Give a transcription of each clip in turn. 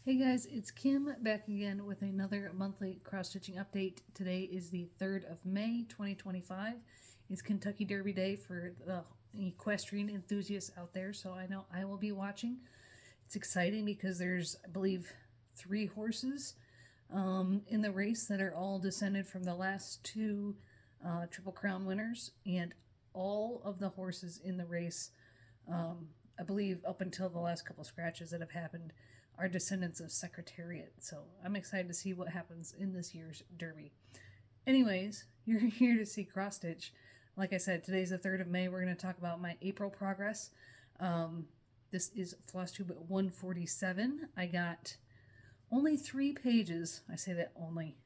Hey guys, it's Kim back again with another monthly cross-stitching update. Today is the 3rd of May, 2025. It's Kentucky Derby Day for the equestrian enthusiasts out there, so I know I will be watching. It's exciting because there's, I believe, 3 horses in the race that are all descended from the last 2 Triple Crown winners, and all of the horses in the race, I believe up until the last couple scratches that have happened, are descendants of Secretariat. So I'm excited to see what happens in this year's Derby. Anyways, you're here to see cross stitch. Like I said, today's the 3rd of May. We're going to talk about my April progress. This is Flosstube 147. I got only 3 pages. I say that only.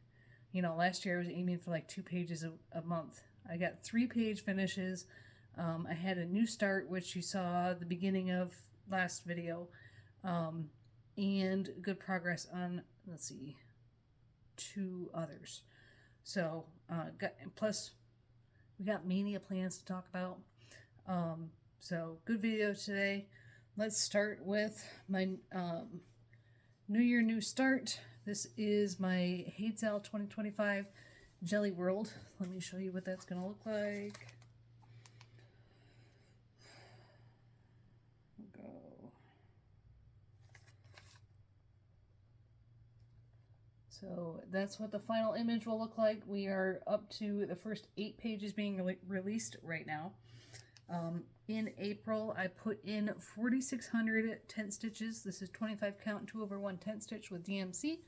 You know, last year I was aiming for like 2 pages a month. I got 3-page finishes. I had a new start, which you saw at the beginning of last video. And good progress on, let's see, 2 others. So, plus we got Maynia plans to talk about. So good video today. Let's start with my New Year, New Start. This is my Haidzel 2025 Jelly World. Let me show you what that's going to look like. So that's what the final image will look like. We are up to the first 8 pages being released right now. In April, I put in 4,600 tent stitches. This is 25 count, 2/1 tent stitch with DMC.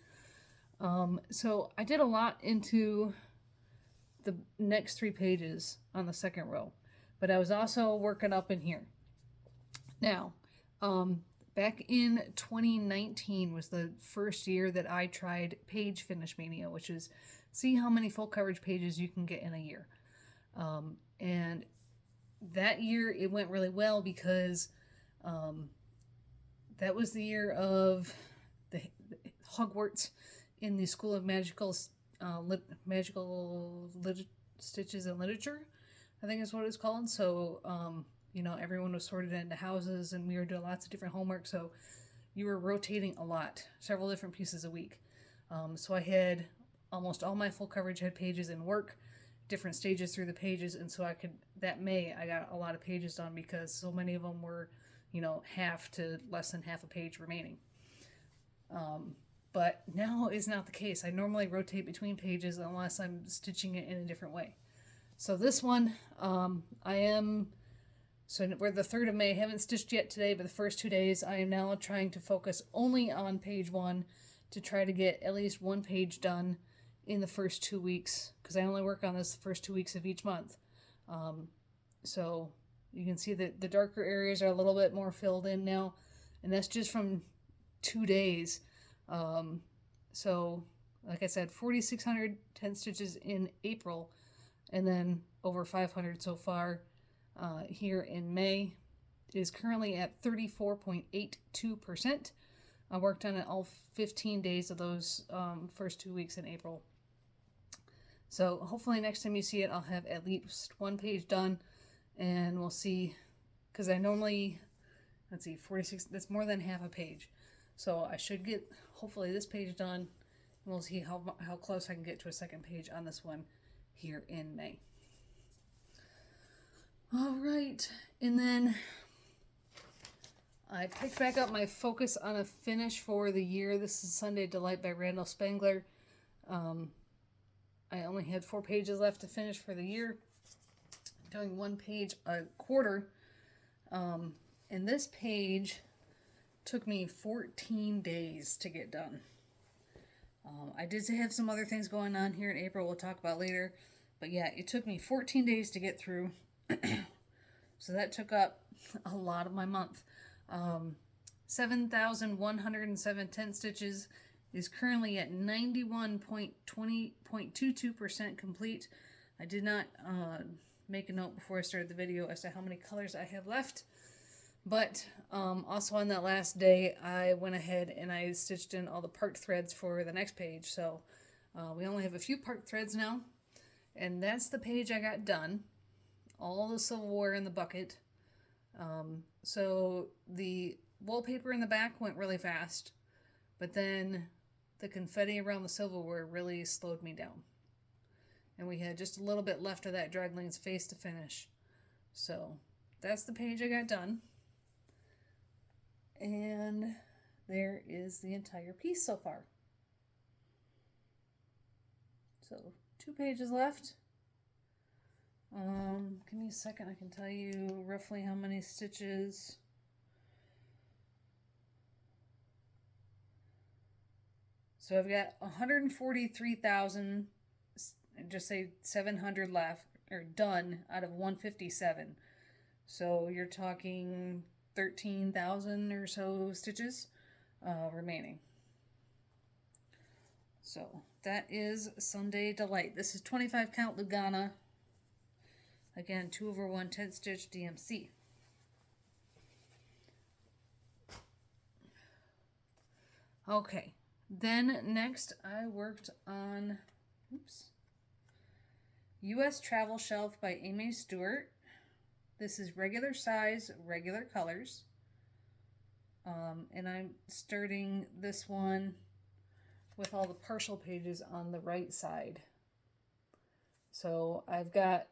So I did a lot into the next 3 pages on the second row, but I was also working up in here. Now, back in 2019 was the first year that I tried Page Finish Mania, which is see how many full coverage pages you can get in a year. And that year it went really well because that was the year of the Hogwarts in the School of Magical Stitches and Literature, I think is what it's called. So you know, everyone was sorted into houses and we were doing lots of different homework. So you were rotating a lot, several different pieces a week. So I had almost all my full coverage had pages in work, different stages through the pages. And so I could, that May, I got a lot of pages done because so many of them were, you know, half to less than half a page remaining. But now is not the case. I normally rotate between pages unless I'm stitching it in a different way. So this one, So we're the 3rd of May. I haven't stitched yet today, but the first 2 days I am now trying to focus only on page 1 to try to get at least 1 page done in the first 2 weeks, because I only work on this the first 2 weeks of each month. So you can see that the darker areas are a little bit more filled in now, and that's just from 2 days. So like I said, 4,600 tent stitches in April, and then over 500 so far. Here in May. It is currently at 34.82%. I worked on it all 15 days of those first 2 weeks in April. So hopefully next time you see it, I'll have at least 1 page done, and we'll see, because I normally, let's see, 46, that's more than half a page. So I should get, hopefully, this page done, and we'll see how close I can get to a second page on this one here in May. All right, and then I picked back up my focus on a finish for the year. This is Sunday Delight by Randall Spangler. I only had 4 pages left to finish for the year, doing 1 page a quarter. And this page took me 14 days to get done. I did have some other things going on here in April we'll talk about later, but yeah, it took me 14 days to get through. So that took up a lot of my month. 7,107 tent stitches is currently at 91.22% complete. I did not make a note before I started the video as to how many colors I have left. But also on that last day, I went ahead and I stitched in all the part threads for the next page. So we only have a few part threads now. And that's the page I got done. All the silverware in the bucket. So the wallpaper in the back went really fast. But then the confetti around the silverware really slowed me down. And we had just a little bit left of that Dragling's face to finish. So that's the page I got done. And there is the entire piece so far. So 2 pages left. Give me a second, I can tell you roughly how many stitches. So I've got 143,000, just say 700 left, or done out of 157. So you're talking 13,000 or so stitches remaining. So that is Sunday Delight. This is 25 count Lugana. Again, 2/1 10 stitch DMC. Okay, then next I worked on U.S. Travel Shelf by Amy Stewart. This is regular size, regular colors. And I'm starting this one with all the partial pages on the right side. So I've got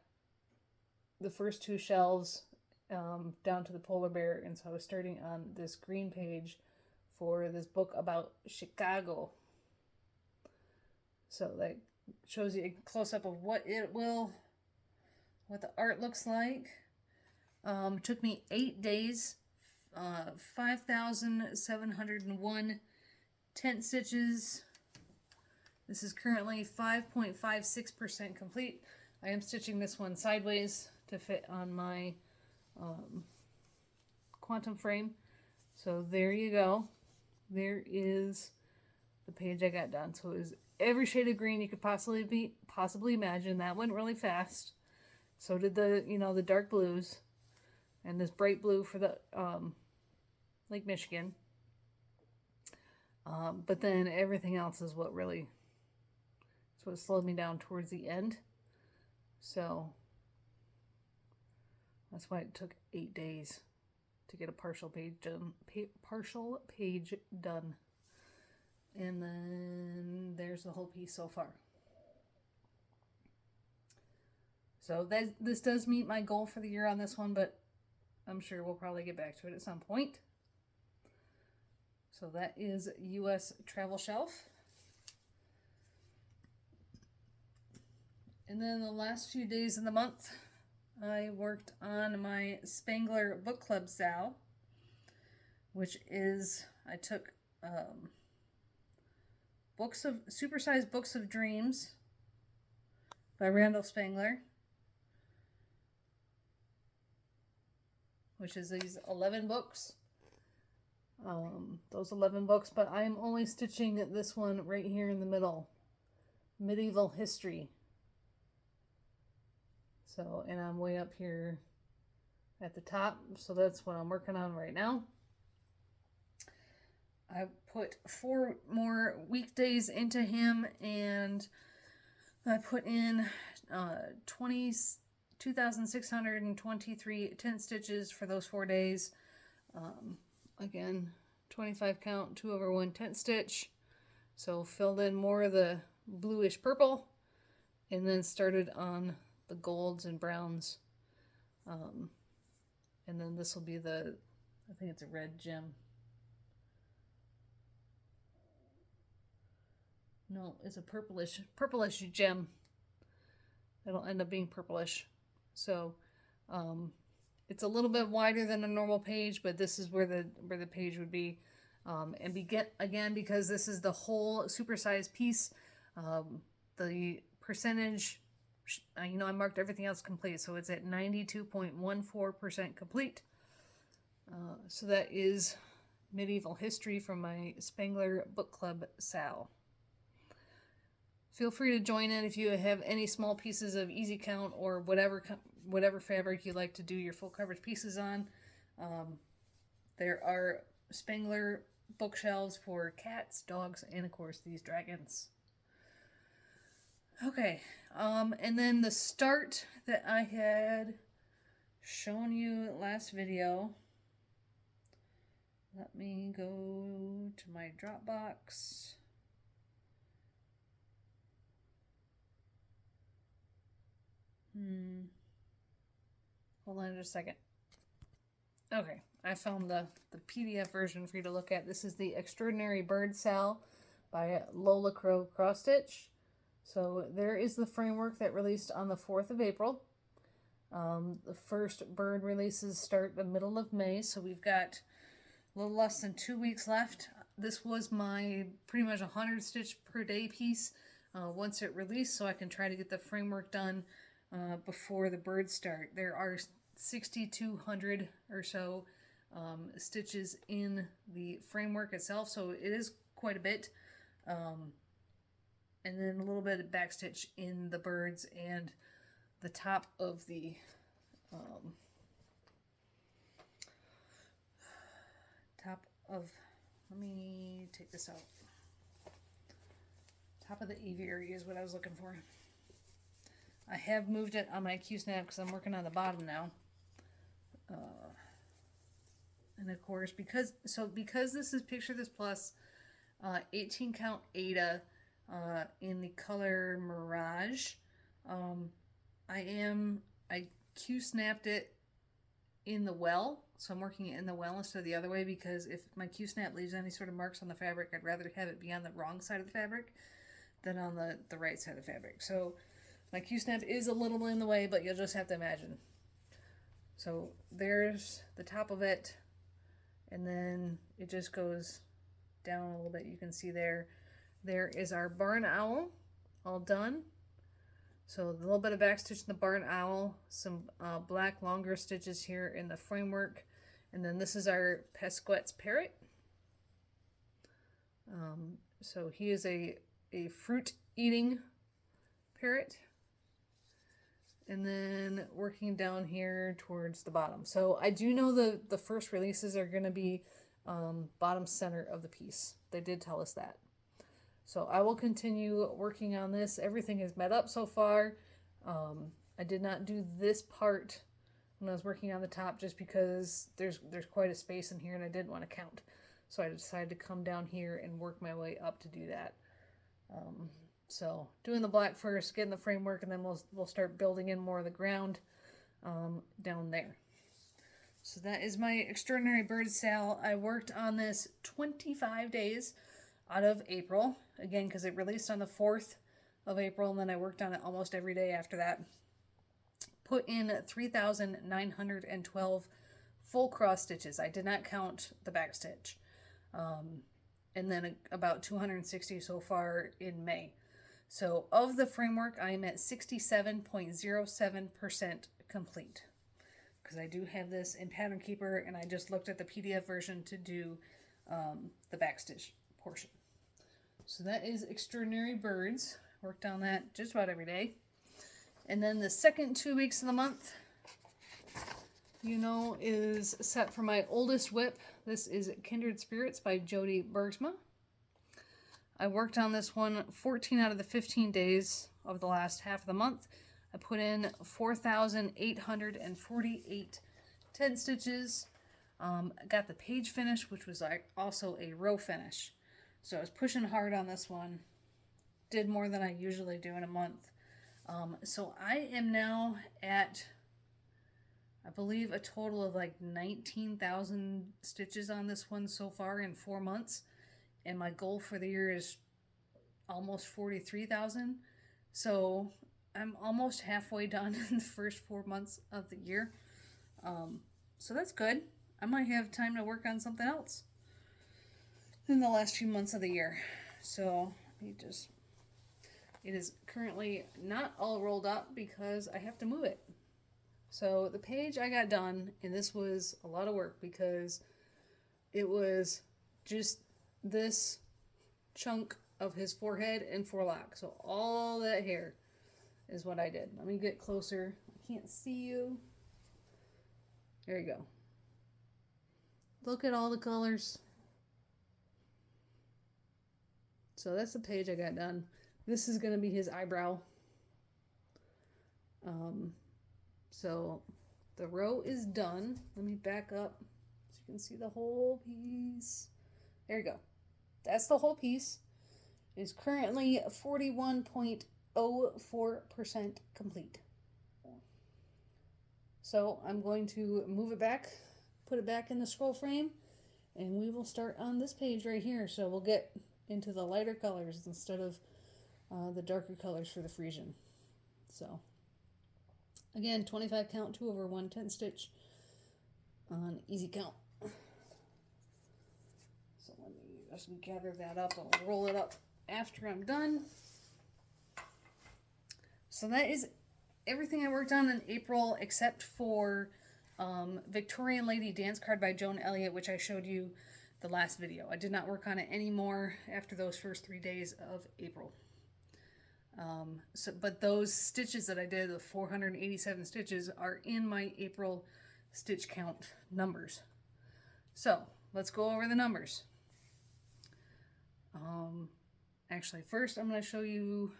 the first 2 shelves down to the polar bear, and so I was starting on this green page for this book about Chicago. So that shows you a close-up of what the art looks like. Took me 8 days, 5,701 tent stitches. This is currently 5.56% complete. I am stitching this one sideways to fit on my quantum frame. So there you go. There is the page I got done. So it was every shade of green you could possibly imagine. That went really fast. So did the the dark blues, and this bright blue for the Lake Michigan. But then everything else is what slowed me down towards the end. So that's why it took 8 days to get a partial page done. And then there's the whole piece so far. So this does meet my goal for the year on this one, but I'm sure we'll probably get back to it at some point. So that is U.S. Travel Shelf. And then the last few days of the month, I worked on my Spangler Book Club SAL, which is, I took Supersized Books of Dreams by Randall Spangler, which is these 11 books. Those 11 books, but I'm only stitching this one right here in the middle, Medieval History. So, and I'm way up here at the top, so that's what I'm working on right now. I put 4 more weekdays into him, and I put in 2,623 tent stitches for those 4 days. Again, 25 count, 2/1 tent stitch. So filled in more of the bluish purple, and then started on the golds and browns. And then this will be I think it's a red gem. No, it's a purplish gem. It'll end up being purplish. So, it's a little bit wider than a normal page, but this is where the page would be. And again, because this is the whole supersized piece, the percentage, I marked everything else complete, so it's at 92.14% complete. So that is Medieval History from my Spangler Book Club SAL. Feel free to join in if you have any small pieces of easy count or whatever fabric you like to do your full coverage pieces on. There are Spangler bookshelves for cats, dogs, and of course these dragons. Okay, and then the start that I had shown you last video Let me go to my Dropbox. Hold on just a second. Okay, I found the PDF version for you to look at. This is the Extraordinary Bird Sal by Lola Crow Cross Stitch. So there is the framework that released on the 4th of April. The first bird releases start the middle of May, so we've got a little less than 2 weeks left. This was my pretty much 100 stitch per day piece once it released, so I can try to get the framework done before the birds start. There are 6,200 or so stitches in the framework itself, so it is quite a bit. And then a little bit of backstitch in the birds and the top of the let me take this out. Top of the aviary is what I was looking for. I have moved it on my Q-snap because I'm working on the bottom now. And of course, because this is Picture This Plus 18 count Ada in the color Mirage, I Q-snapped it in the well, so I'm working it in the well instead of the other way, because if my Q-snap leaves any sort of marks on the fabric, I'd rather have it be on the wrong side of the fabric than on the right side of the fabric. So my Q-snap is a little in the way, but you'll just have to imagine. So there's the top of it, and then it just goes down a little bit. You can see there is our barn owl all done. So a little bit of backstitch in the barn owl, some black longer stitches here in the framework, and then this is our Pesquet's parrot. So he is a fruit eating parrot. And then working down here towards the bottom. So I do know the first releases are going to be bottom center of the piece. They did tell us that. So I will continue working on this. Everything is met up so far. I did not do this part when I was working on the top just because there's quite a space in here and I didn't want to count. So I decided to come down here and work my way up to do that. So doing the black first, getting the framework, and then we'll start building in more of the ground down there. So that is my Extraordinary Bird Sal. I worked on this 25 days out of April, again, because it released on the 4th of April, and then I worked on it almost every day after that. Put in 3,912 full cross stitches. I did not count the back stitch. And then about 260 so far in May. So of the framework, I am at 67.07% complete. Because I do have this in Pattern Keeper, and I just looked at the PDF version to do the backstitch portion. So that is Extraordinary Birds. Worked on that just about every day. And then the second 2 weeks of the month, you know, is set for my oldest whip. This is Kindred Spirits by Jody Bergsma. I worked on this one 14 out of the 15 days of the last half of the month. I put in 4,848 10 stitches. I got the page finish, which was also a row finish. So I was pushing hard on this one. Did more than I usually do in a month. So I am now at, I believe, a total of like 19,000 stitches on this one so far in 4 months. And my goal for the year is almost 43,000. So I'm almost halfway done in the first 4 months of the year. So that's good. I might have time to work on something else in the last few months of the year. So it is currently not all rolled up because I have to move it. So the page I got done, and this was a lot of work because it was just this chunk of his forehead and forelock. So all that hair is what I did. Let me get closer. I can't see you. There you go. Look at all the colors. So that's the page I got done. This is going to be his eyebrow. So the row is done. Let me back up so you can see the whole piece. There you go. That's the whole piece. It is currently 41.04% complete. So I'm going to move it back, put it back in the scroll frame, and we will start on this page right here. So we'll get into the lighter colors instead of the darker colors for the Frisian. So again, 25 count, 2/1 10 stitch on easy count. So let me just gather that up. I'll roll it up after I'm done. So that is everything I worked on in April except for Victorian Lady Dance Card by Joan Elliott, which I showed you the last video. I did not work on it anymore after those first 3 days of April. But those stitches that I did, the 487 stitches, are in my April stitch count numbers. So let's go over the numbers. Actually, first I'm going to show you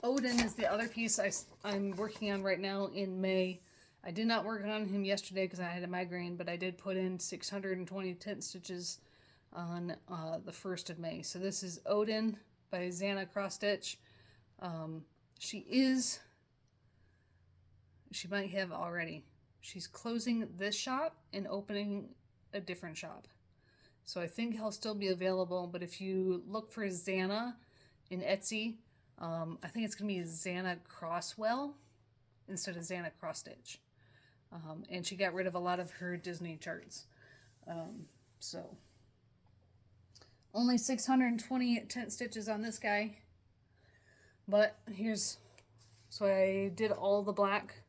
Odin is the other piece I'm working on right now in May. I did not work on him yesterday because I had a migraine, but I did put in 620 tent stitches on the 1st of May. So this is Odin by Xana Cross Stitch. She might have already. She's closing this shop and opening a different shop. So I think he'll still be available, but if you look for Xana in Etsy, I think it's going to be Xana Crosswell instead of Xana Cross Stitch. And she got rid of a lot of her Disney charts. So only 620 tent stitches on this guy. But so I did all the black.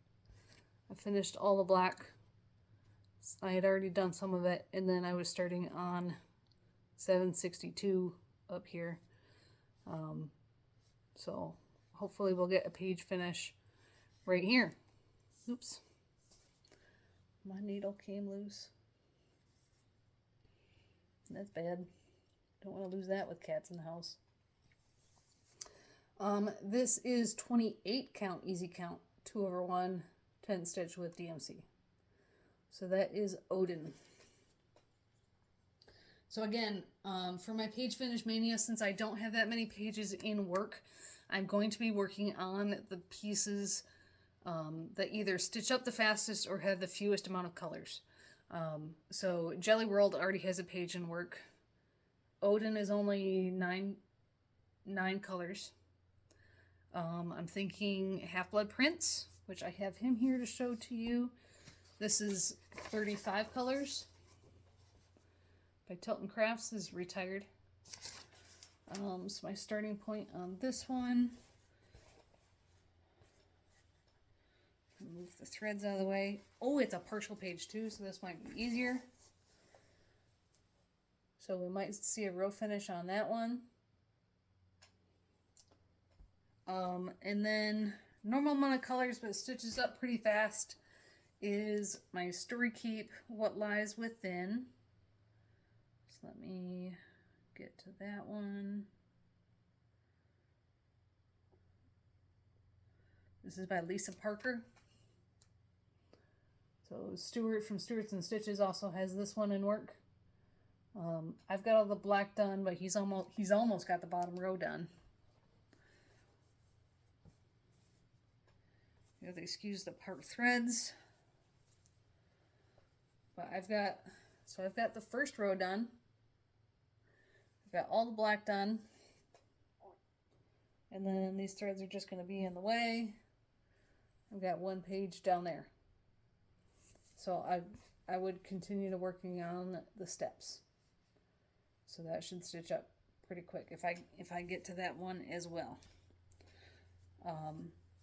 I finished all the black. I had already done some of it, and then I was starting on 762 up here. So hopefully we'll get a page finish right here. Oops. My needle came loose. That's bad. Don't want to lose that with cats in the house. This is 28 count, easy count, 2/1 10 stitch with DMC. So that is Odin. So again, for my page finish mania, since I don't have that many pages in work, I'm going to be working on the pieces that either stitch up the fastest or have the fewest amount of colors. So Jelly World already has a page in work. Odin is only nine colors. I'm thinking Half-Blood Prince, which I have him here to show to you. This is 35 colors by Tilton Crafts, is retired. So my starting point on this one, move the threads out of the way. Oh, it's a partial page too, so this might be easier. So we might see a row finish on that one. And then normal amount of colors, but it stitches up pretty fast, is my Story Keep What Lies Within. So let me get to that one. This is by Lisa Parker. So Stuart from Stuarts and Stitches also has this one in work. I've got all the black done, but he's almost got the bottom row done. You have to excuse the part threads. But I've got the first row done. I've got all the black done. And then these threads are just going to be in the way. I've got one page down there. So I would continue to working on the steps. So that should stitch up pretty quick if I get to that one as well.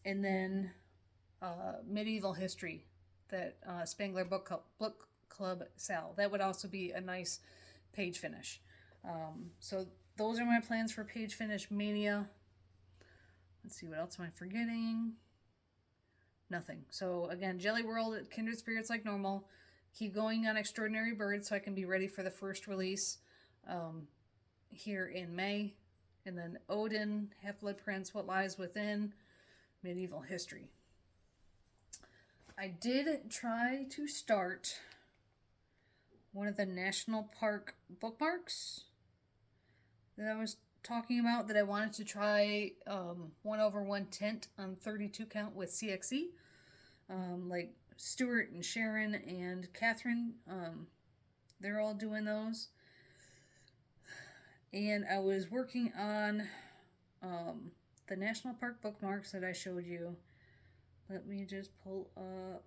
And then Medieval History, that Spangler Book Club Sal. That would also be a nice page finish. So those are my plans for page finish mania. Let's see, what else am I forgetting? Nothing. So again, Jelly World, Kindred Spirits like normal. Keep going on Extraordinary Birds so I can be ready for the first release here in May. And then Odin, Half-Blood Prince, What Lies Within, Medieval History. I did try to start one of the national park bookmarks that I was talking about, that I wanted to try 1/1 tint on 32 count with CXE. Like Stuart and Sharon and Catherine, they're all doing those. And I was working on the national park bookmarks that I showed you. Let me just pull up.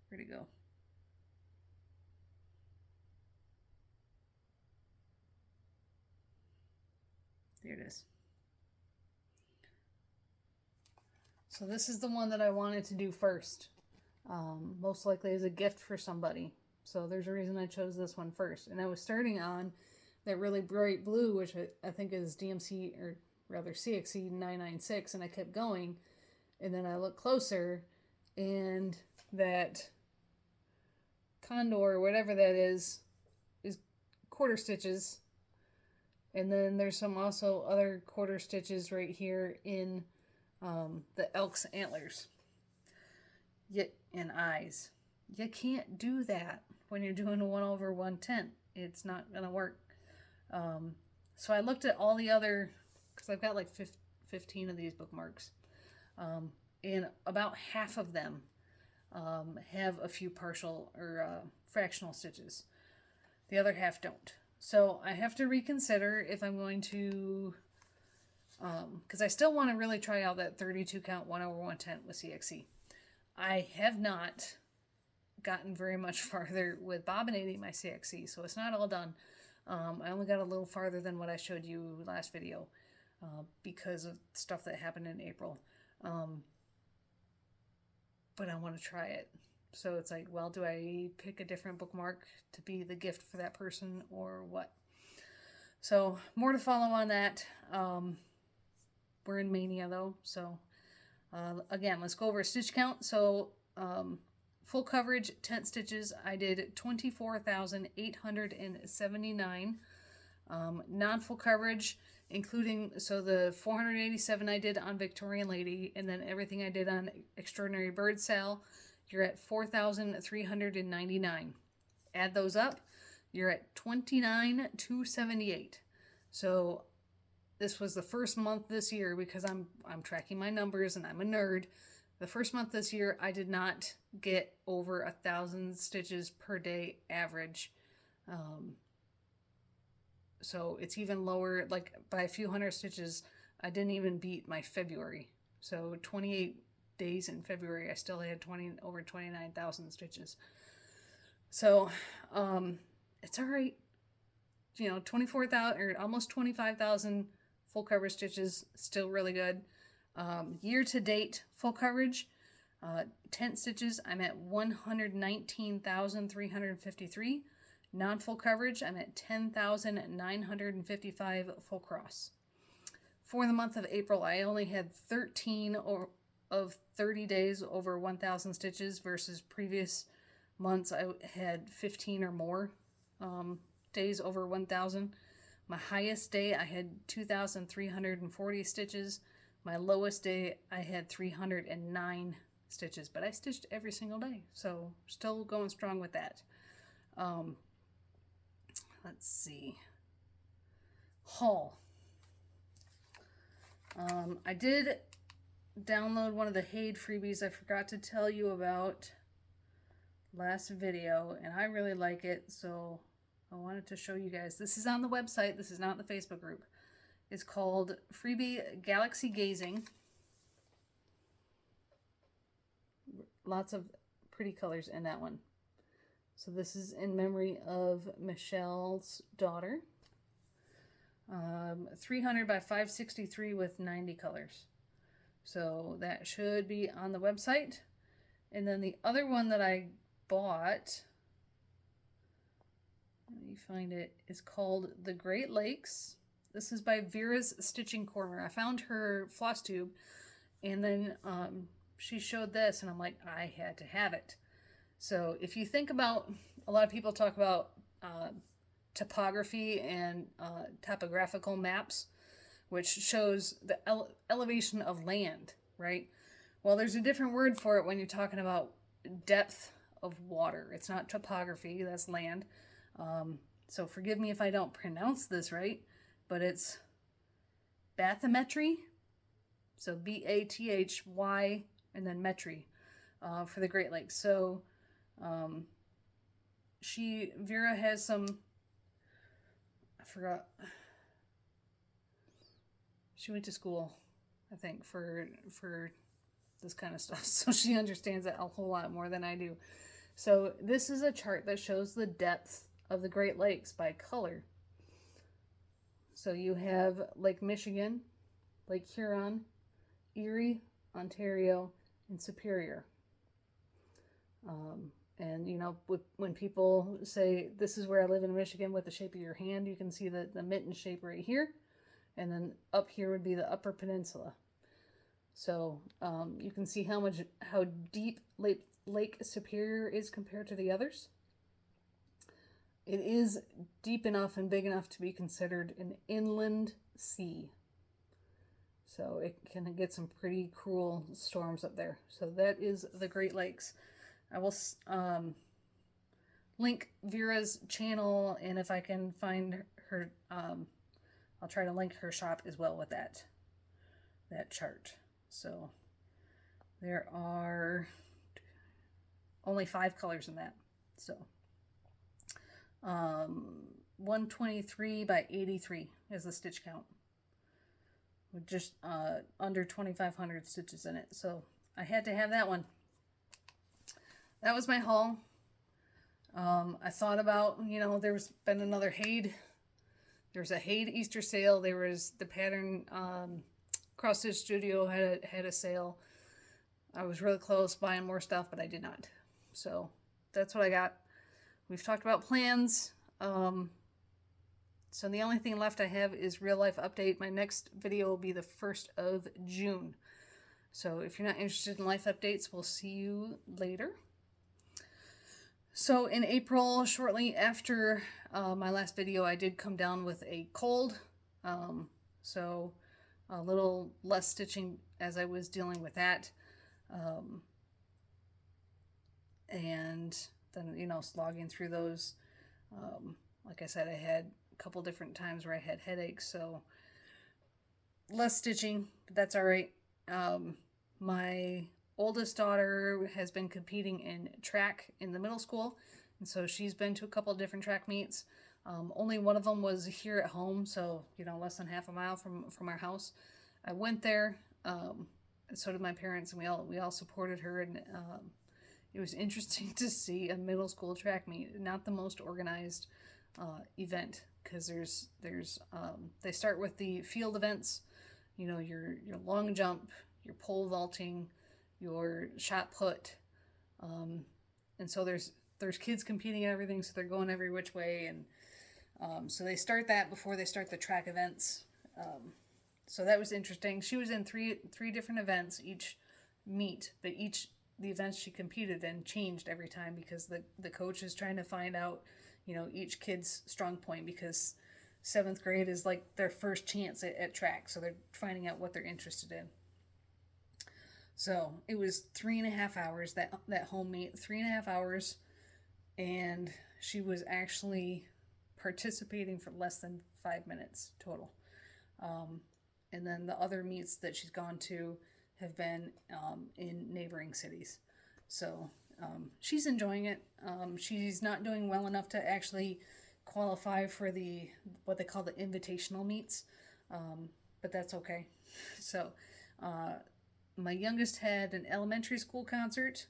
Where'd it go? There it is. So this is the one that I wanted to do first. Most likely as a gift for somebody. So there's a reason I chose this one first. And I was starting on that really bright blue, which I think is DMC, or rather CXE 996, and I kept going. And then I looked closer, and that Condor, whatever that is quarter stitches. And then there's some also other quarter stitches right here in the elk's antlers and eyes. You can't do that when you're doing a 1/1 tint. It's not gonna work. So I looked at all the other, because I've got like 15 of these bookmarks, and about half of them have a few partial or fractional stitches. The other half don't. So I have to reconsider if I'm going to, because I still want to really try out that 32 count 1/1 tint with CXE. I have not gotten very much farther with bobbinating my CXE, so it's not all done. I only got a little farther than what I showed you last video because of stuff that happened in April. But I want to try it. So it's like, well, do I pick a different bookmark to be the gift for that person or what? So more to follow on that. We're in Maynia though. So again, let's go over a stitch count. So full coverage tent stitches, I did 24,879. Non-full coverage, including, so the 487 I did on Victorian Lady, and then everything I did on Extraordinary Bird Sale, you're at 4,399. Add those up, you're at 29,278. So this was the first month this year, because I'm tracking my numbers and I'm a nerd. The first month this year, I did not get over 1,000 stitches per day average. So it's even lower, like by a few hundred stitches. I didn't even beat my February. So 28 days in February, I still had over 29,000 stitches. So it's all right. You know, 24,000 or almost 25,000 full coverage stitches, still really good. Year to date full coverage, tent stitches, I'm at 119,353. Non-full coverage, I'm at 10,955 full cross. For the month of April, I only had 13 of 30 days over 1,000 stitches versus previous months I had 15 or more days over 1,000. My highest day, I had 2,340 stitches. My lowest day, I had 309 stitches, but I stitched every single day, so still going strong with that. Let's see. Haul. I did download one of the Haid freebies I forgot to tell you about last video, and I really like it, so I wanted to show you guys. This is on the website. This is not the Facebook group. It's called Freebie Galaxy Gazing. Lots of pretty colors in that one. So this is in memory of Michelle's daughter. 300 by 563 with 90 colors. So that should be on the website. And then the other one that I bought, let me find it, is called The Great Lakes. This is by Vera's Stitching Corner. I found her Flosstube, and then she showed this, and I'm like, I had to have it. So if you think about, a lot of people talk about topography and topographical maps, which shows the elevation of land, right? Well, there's a different word for it when you're talking about depth of water. It's not topography, that's land. So forgive me if I don't pronounce this right, but it's bathymetry. So Bathy and then metry for the Great Lakes. So Vera has some, I forgot. She went to school, I think, for this kind of stuff. So she understands it a whole lot more than I do. So this is a chart that shows the depth of the Great Lakes by color. So you have Lake Michigan, Lake Huron, Erie, Ontario, and Superior. And, you know, when people say, this is where I live in Michigan with the shape of your hand, you can see the mitten shape right here. And then up here would be the Upper Peninsula. So you can see how deep Lake Superior is compared to the others. It is deep enough and big enough to be considered an inland sea. So it can get some pretty cruel storms up there. So that is the Great Lakes. I will link Vera's channel, and if I can find her, I'll try to link her shop as well with that chart. So there are only 5 colors in that. So 123 by 83 is the stitch count, with just under 2,500 stitches in it. So I had to have that one. That was my haul. I thought about, you know, there's been another Haid. There's a Haid Easter sale. There was the Pattern Cross Stitch Studio had a sale. I was really close buying more stuff, but I did not. So that's what I got. We've talked about plans. So the only thing left I have is real life update. My next video will be the 1st of June. So if you're not interested in life updates, we'll see you later. So in April, shortly after my last video, I did come down with a cold. So a little less stitching as I was dealing with that. And then, you know, slogging through those. Like I said, I had a couple different times where I had headaches, so less stitching, but that's all right. My oldest daughter has been competing in track in the middle school, and so she's been to a couple of different track meets. Only one of them was here at home, so, you know, less than half a mile from our house. I went there, and so did my parents, and we all supported her, and it was interesting to see a middle school track meet. Not the most organized event, because they start with the field events, you know, your long jump, your pole vaulting, your shot put, and so there's kids competing in everything, so they're going every which way, and so they start that before they start the track events. So that was interesting. She was in three different events each meet, but the events she competed in changed every time, because the coach is trying to find out, you know, each kid's strong point, because 7th grade is like their first chance at track, so they're finding out what they're interested in. So it was 3.5 hours, that home meet, 3.5 hours, and she was actually participating for less than 5 minutes total. And then the other meets that she's gone to have been in neighboring cities. So she's enjoying it. She's not doing well enough to actually qualify for what they call the invitational meets, but that's okay. So my youngest had an elementary school concert.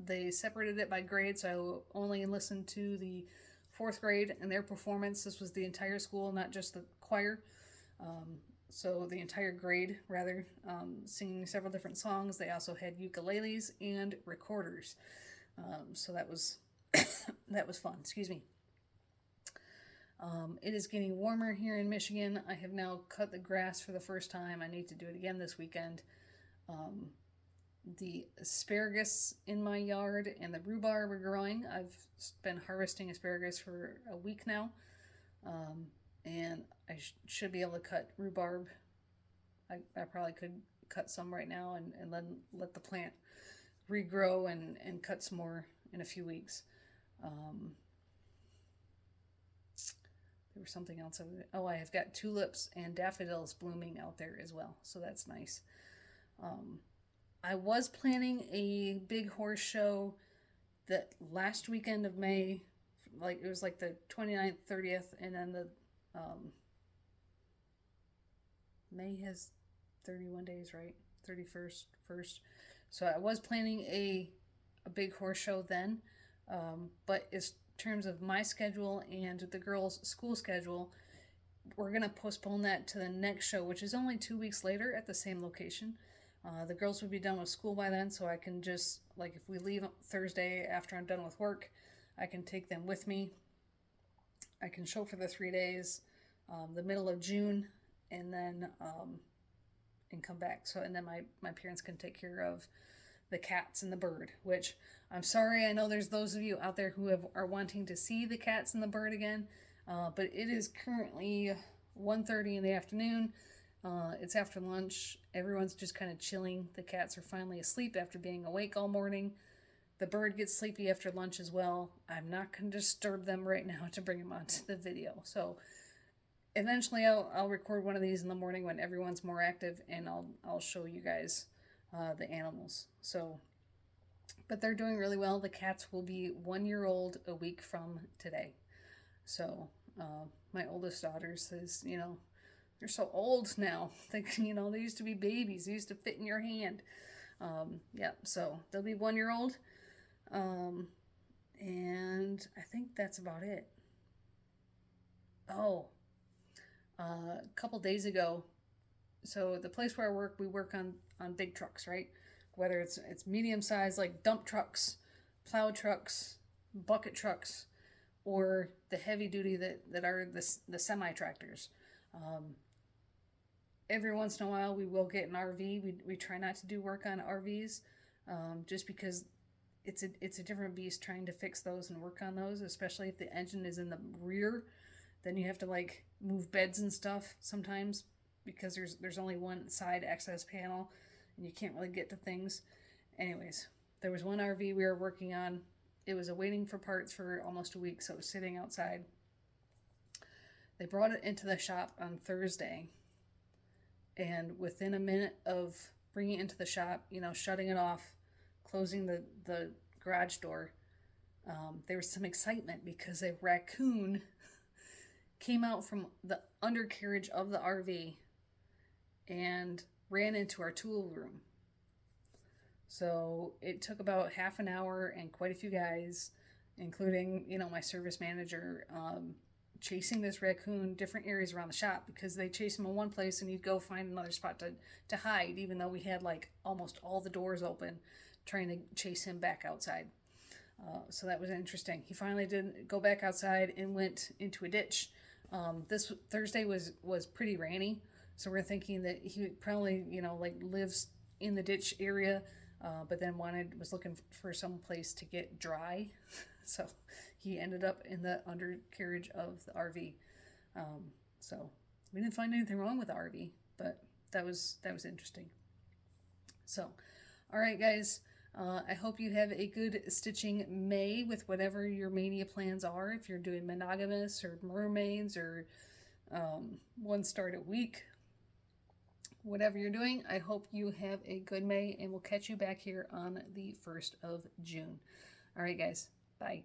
They separated it by grade, so I only listened to the 4th grade and their performance. This was the entire school, not just the choir. So the entire grade, rather, singing several different songs. They also had ukuleles and recorders. So that was that was fun. Excuse me. It is getting warmer here in Michigan. I have now cut the grass for the first time. I need to do it again this weekend. The asparagus in my yard and the rhubarb are growing. I've been harvesting asparagus for a week now. And I should be able to cut rhubarb. I probably could cut some right now and then let the plant regrow and cut some more in a few weeks. There was something else. I have got tulips and daffodils blooming out there as well, so that's nice. I was planning a big horse show that last weekend of May, like it was like the 29th, 30th, and then the May has 31 days, right? 31st, 1st. So I was planning a big horse show then, but in terms of my schedule and the girls' school schedule, we're going to postpone that to the next show, which is only 2 weeks later at the same location. The girls would be done with school by then, so I can just, like, if we leave Thursday after I'm done with work, I can take them with me. I can show for the 3 days, the middle of June, and then and come back. So, and then my parents can take care of the cats and the bird, which I'm sorry, I know there's those of you out there who are wanting to see the cats and the bird again, but it is currently 1:30 in the afternoon. It's after lunch. Everyone's just kind of chilling. The cats are finally asleep after being awake all morning. The bird gets sleepy after lunch as well. I'm not going to disturb them right now to bring them onto the video. So eventually I'll record one of these in the morning when everyone's more active, and I'll show you guys the animals. So, but they're doing really well. The cats will be 1 year old a week from today. So my oldest daughter says, they're so old now. They used to be babies. They used to fit in your hand. So they'll be 1 year old. And I think that's about it. Oh, a couple days ago, so the place where I work, we work on big trucks, right? Whether it's medium size, like dump trucks, plow trucks, bucket trucks, or the heavy duty that are the semi tractors. Every once in a while, we will get an RV. We try not to do work on RVs, just because it's a different beast trying to fix those and work on those, especially if the engine is in the rear. Then you have to like move beds and stuff sometimes because there's only one side access panel and you can't really get to things. Anyways, there was one RV we were working on. It was waiting for parts for almost a week, so it was sitting outside. They brought it into the shop on Thursday, and within a minute of bringing it into the shop, shutting it off, closing the garage door, there was some excitement because a raccoon came out from the undercarriage of the RV and ran into our tool room. So it took about half an hour and quite a few guys, including, my service manager, chasing this raccoon different areas around the shop because they chase him in one place and you'd go find another spot to hide, even though we had like almost all the doors open trying to chase him back outside. So that was interesting. He finally did go back outside and went into a ditch. This Thursday was pretty rainy, so we're thinking that he probably, lives in the ditch area, but then was looking for some place to get dry. So he ended up in the undercarriage of the RV. So we didn't find anything wrong with the RV, but that was interesting. So, all right, guys. I hope you have a good stitching May with whatever your Maynia plans are. If you're doing monogamous or mermaids or one start a week, whatever you're doing, I hope you have a good May, and we'll catch you back here on the 1st of June. All right, guys. Bye.